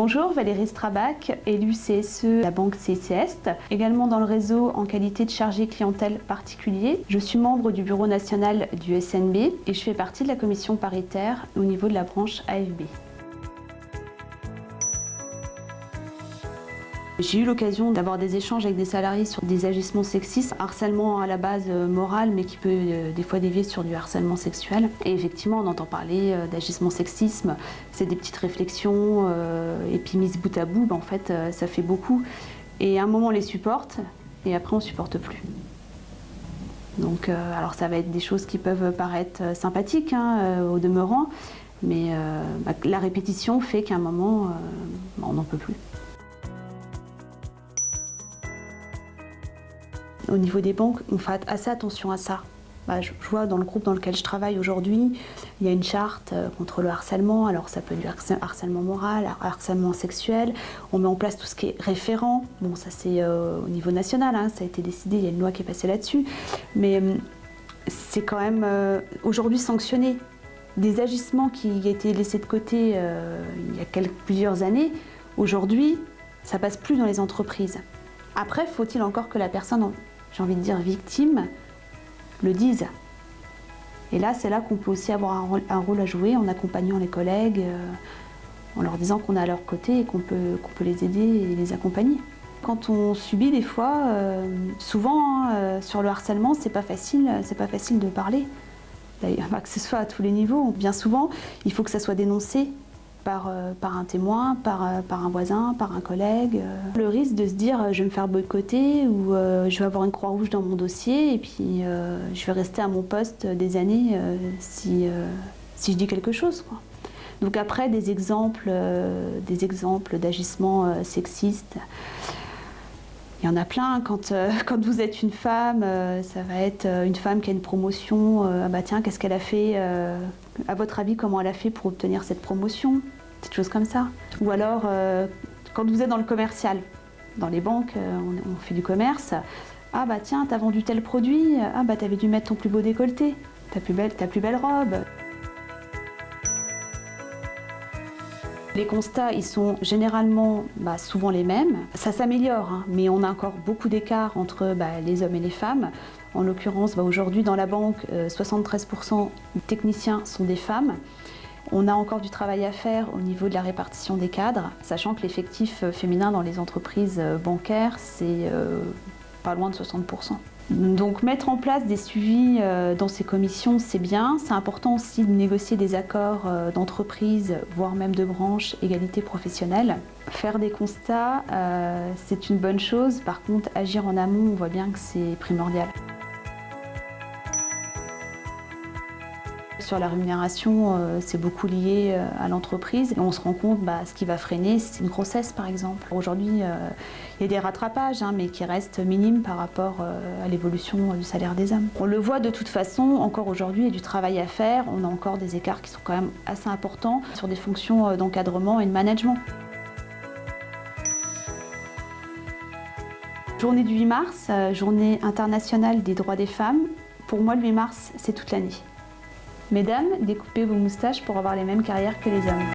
Bonjour, Valérie Strabach, élue CSE, la banque CCEST, également dans le réseau en qualité de chargée clientèle particulier. Je suis membre du bureau national du SNB et je fais partie de la commission paritaire au niveau de la branche AFB. J'ai eu l'occasion d'avoir des échanges avec des salariés sur des agissements sexistes, harcèlement à la base moral mais qui peut des fois dévier sur du harcèlement sexuel. Et effectivement on entend parler d'agissements sexisme, c'est des petites réflexions et puis mises bout à bout, en fait ça fait beaucoup. Et à un moment on les supporte et après on ne supporte plus. Donc alors ça va être des choses qui peuvent paraître sympathiques au demeurant, mais la répétition fait qu'à un moment on n'en peut plus. Au niveau des banques, on fait assez attention à ça. Je vois dans le groupe dans lequel je travaille aujourd'hui, il y a une charte contre le harcèlement. Alors ça peut être du harcèlement moral, harcèlement sexuel. On met en place tout ce qui est référent. Bon, ça c'est au niveau national, ça a été décidé, il y a une loi qui est passée là-dessus. Mais c'est quand même aujourd'hui sanctionné. Des agissements qui étaient laissés de côté il y a plusieurs années, aujourd'hui, ça passe plus dans les entreprises. Après, faut-il encore que la personne, j'ai envie de dire victime, le dise. Et là, c'est là qu'on peut aussi avoir un rôle à jouer en accompagnant les collègues, en leur disant qu'on est à leur côté et qu'on peut les aider et les accompagner. Quand on subit des fois, souvent sur le harcèlement, c'est pas facile de parler. D'ailleurs, que ce soit à tous les niveaux, bien souvent, il faut que ça soit dénoncé par un témoin, par un voisin, par un collègue. Le risque de se dire je vais me faire boycotter ou je vais avoir une croix rouge dans mon dossier et puis je vais rester à mon poste des années si je dis quelque chose, quoi. Donc après des exemples d'agissements sexistes, il y en a plein. Quand vous êtes une femme, ça va être une femme qui a une promotion, tiens, qu'est-ce qu'elle a fait à votre avis, comment elle a fait pour obtenir cette promotion? Petites choses comme ça. Ou alors, quand vous êtes dans le commercial, dans les banques, on fait du commerce. Ah tiens, t'as vendu tel produit, t'avais dû mettre ton plus beau décolleté, ta plus belle robe. Les constats, ils sont généralement souvent les mêmes. Ça s'améliore, mais on a encore beaucoup d'écart entre les hommes et les femmes. En l'occurrence, aujourd'hui dans la banque, 73% des techniciens sont des femmes. On a encore du travail à faire au niveau de la répartition des cadres, sachant que l'effectif féminin dans les entreprises bancaires, c'est pas loin de 60%. Donc mettre en place des suivis dans ces commissions, c'est bien. C'est important aussi de négocier des accords d'entreprise, voire même de branche, égalité professionnelle. Faire des constats, c'est une bonne chose. Par contre, agir en amont, on voit bien que c'est primordial. Sur la rémunération, c'est beaucoup lié à l'entreprise. On se rend compte, ce qui va freiner, c'est une grossesse par exemple. Aujourd'hui, il y a des rattrapages, mais qui restent minimes par rapport à l'évolution du salaire des hommes. On le voit de toute façon, encore aujourd'hui, il y a du travail à faire. On a encore des écarts qui sont quand même assez importants sur des fonctions d'encadrement et de management. Journée du 8 mars, journée internationale des droits des femmes. Pour moi, le 8 mars, c'est toute l'année. Mesdames, découpez vos moustaches pour avoir les mêmes carrières que les hommes.